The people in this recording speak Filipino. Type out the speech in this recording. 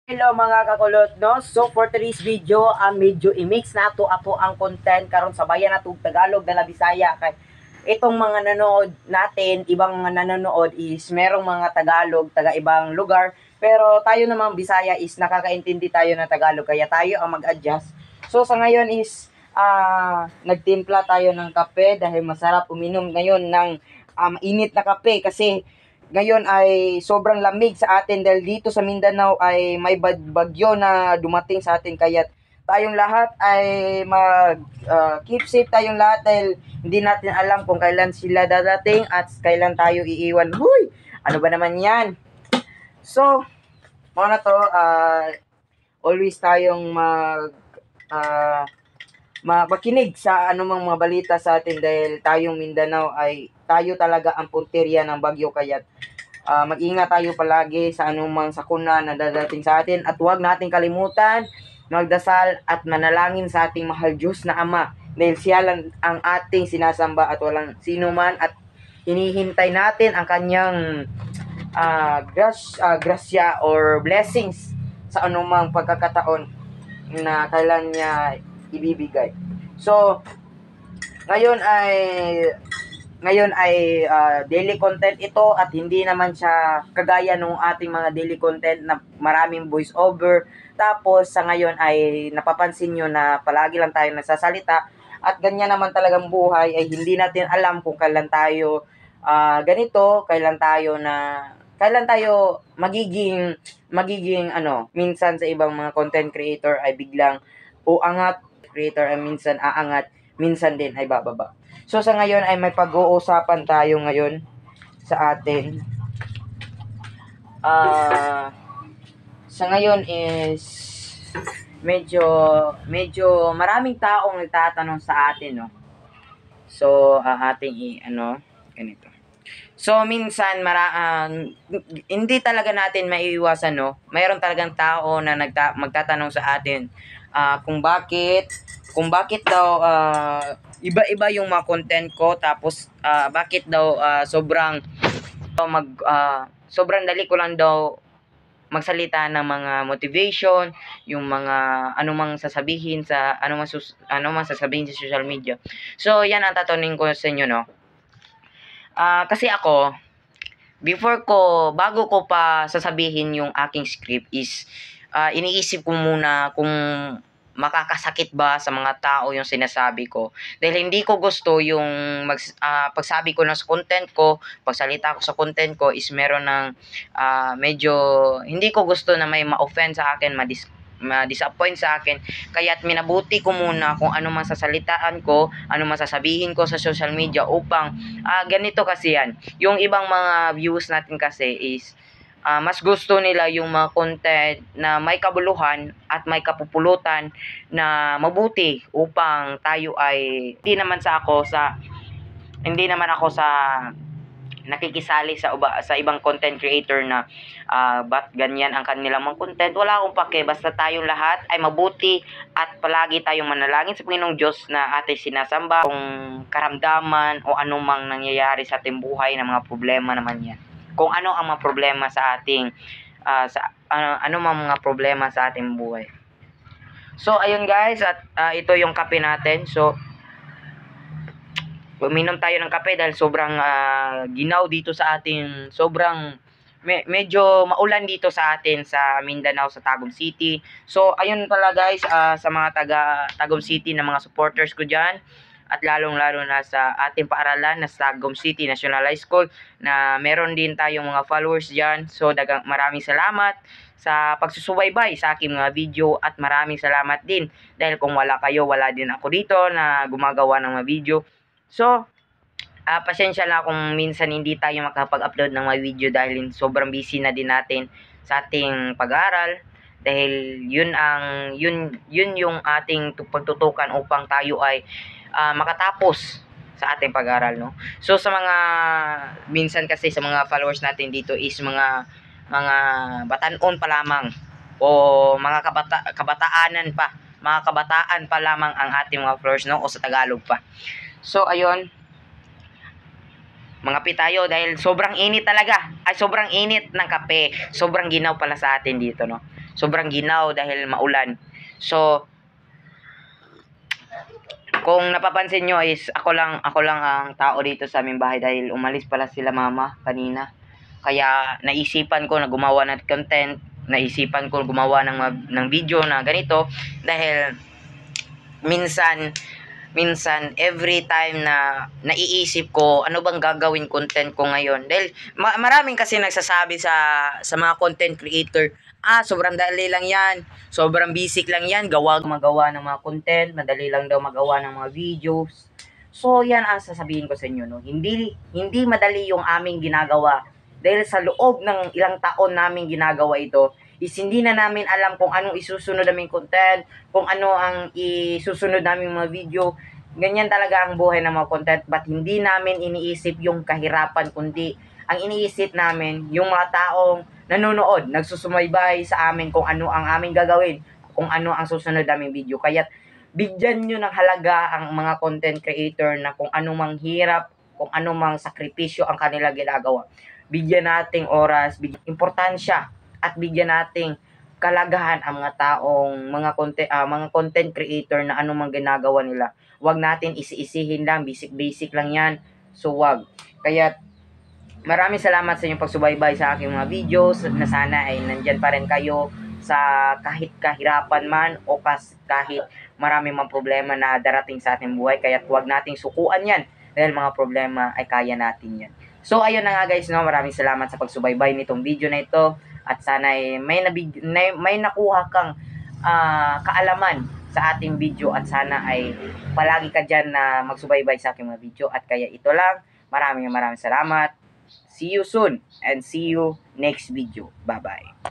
Hello mga kakulot, no? So for today's video, medyo i-mix na to ako ang content karon sa bayan na Tagalog dala Bisaya kay itong mga nanonood natin, ibang mga nanonood is merong mga Tagalog taga ibang lugar, pero tayo namang Bisaya is nakakaintindi tayo ng Tagalog kaya tayo ang mag-adjust. So sa ngayon is nagtimpla tayo ng kape dahil masarap uminom ngayon ng init na kape kasi ngayon ay sobrang lamig sa atin dahil dito sa Mindanao ay may bagyo na dumating sa atin kaya tayong lahat ay mag keep safe tayong lahat dahil hindi natin alam kung kailan sila dadating at kailan tayo iiwan. Huy! Ano ba naman yan? So, mga na to, always tayong uh, makinig sa anumang mga balita sa atin dahil tayong Mindanao ay tayo talaga ang punteriya ng bagyo kaya mag-ingat tayo palagi sa anumang sakuna na dadating sa atin at huwag nating kalimutan magdasal at manalangin sa ating mahal Diyos na Ama dahil siya lang ang ating sinasamba at walang sino man at hinihintay natin ang kanyang grasya or blessings sa anumang pagkakataon na kailan niya ibibigay. So, ngayon ay daily content ito at hindi naman siya kagaya nung ating mga daily content na maraming voice over. Tapos sa ngayon ay napapansin nyo na palagi lang tayo nagsasalita at ganyan naman talagang buhay ay hindi natin alam kung kailan tayo ganito, kailan tayo magiging minsan sa ibang mga content creator ay biglang uangat, creator ay minsan aangat, minsan din ay bababa. So sa ngayon ay may pag-uusapan tayo ngayon sa atin. Sa ngayon is medyo maraming taong nagtatanong sa atin, no. So ating ganito. So minsan hindi talaga natin maiiwasan, no. Mayroon talagang tao na magtatanong sa atin kung bakit daw iba-iba yung mga content ko tapos bakit daw sobrang dali ko lang daw magsalita ng mga motivation, yung mga anumang sasabihin sa social media. So yan ang tatanungin ko sa inyo, no. Kasi ako bago ko pa sasabihin yung aking script is iniisip ko muna kung makakasakit ba sa mga tao yung sinasabi ko. Dahil hindi ko gusto yung pagsabi ko na sa content ko, pagsalita ko sa content ko is meron ng medyo hindi ko gusto na may ma-offend sa akin, ma-disappoint sa akin. Kaya't minabuti ko muna kung ano man sasalitaan ko, ano man sasabihin ko sa social media upang ganito kasi yan. Yung ibang mga views natin kasi is mas gusto nila yung mga content na may kabuluhan at may kapupulutan na mabuti upang tayo ay hindi naman ako sa nakikisali sa ibang content creator na ba't ganyan ang kanilang mga content. Wala akong pake, basta tayong lahat ay mabuti at palagi tayong manalangin sa Panginoong Diyos na ating sinasamba kung karamdaman o anumang nangyayari sa ating buhay na mga problema naman yan. Kung ano ang mga problema sa ating ano mga problema sa ating buhay. So ayun guys, at ito yung kape natin. So uminom tayo ng kape dahil sobrang ginaw dito sa atin. Medyo maulan dito sa atin sa Mindanao, sa Tagum City. So ayun pala guys, sa mga taga Tagum City na mga supporters ko dyan, at lalong-lalo na sa ating paaralan na Tagum City National High School na meron din tayong mga followers dyan. So maraming salamat sa pagsusubaybay sa aking mga video at maraming salamat din dahil kung wala kayo, wala din ako dito na gumagawa ng mga video. So pasensya na kung minsan hindi tayo makapag-upload ng mga video dahil sobrang busy na din natin sa ating pag-aaral dahil yun yung ating pagtutukan upang tayo ay makatapos sa ating pag-aaral, no. So sa mga minsan kasi sa mga followers natin dito is mga batanon pa lamang o mga kabataan pa lamang ang ating mga followers, no, o sa Tagalog pa. So ayun, mga tayo dahil sobrang init talaga. Ay sobrang init ng kape. Sobrang ginaw pala sa atin dito, no. sobrang ginaw dahil maulan. So, kung napapansin nyo is ako lang ang tao dito sa aming bahay dahil umalis pala sila mama kanina. Kaya naisipan ko na gumawa ng content, naisipan ko gumawa ng video na ganito dahil minsan every time na naiisip ko ano bang gagawin content ko ngayon dahil maraming kasi nagsasabi sa mga content creator, sobrang dali lang yan, sobrang basic lang yan, magawa ng mga content, madali lang daw magawa ng mga videos. So yan ang sasabihin ko sa inyo, no, hindi madali yung aming ginagawa dahil sa loob ng ilang taon naming ginagawa ito is hindi na namin alam kung anong isusunod naming content, kung ano ang isusunod naming mga video. Ganyan talaga ang buhay ng mga content, but hindi namin iniisip yung kahirapan, kundi ang iniisip namin yung mga taong nanonood, nagsusumaybay sa amin kung ano ang aming gagawin, kung ano ang susunod naming video. Kaya bigyan nyo ng halaga ang mga content creator na kung ano mang hirap, kung ano mang sakripisyo ang kanila ginagawa. Bigyan nating oras, bigyan importansya, at bigyan nating kalagahan ang mga taong mga content creator na anumang ginagawa nila. Huwag natin isi-isihin lang, basic lang yan. So wag. Kaya maraming salamat sa inyong pagsubaybay sa aking mga videos na sana ay nandyan pa rin kayo sa kahit kahirapan man o kahit marami mang problema na darating sa ating buhay. Kaya huwag nating sukuan yan dahil mga problema ay kaya natin yan. So ayun na nga guys, no, maraming salamat sa pagsubaybay nitong video na ito. At sana ay may nakuha kang kaalaman sa ating video at sana ay palagi ka dyan na magsubaybay sa aking mga video. At kaya ito lang, maraming salamat. See you soon and see you next video. Bye-bye.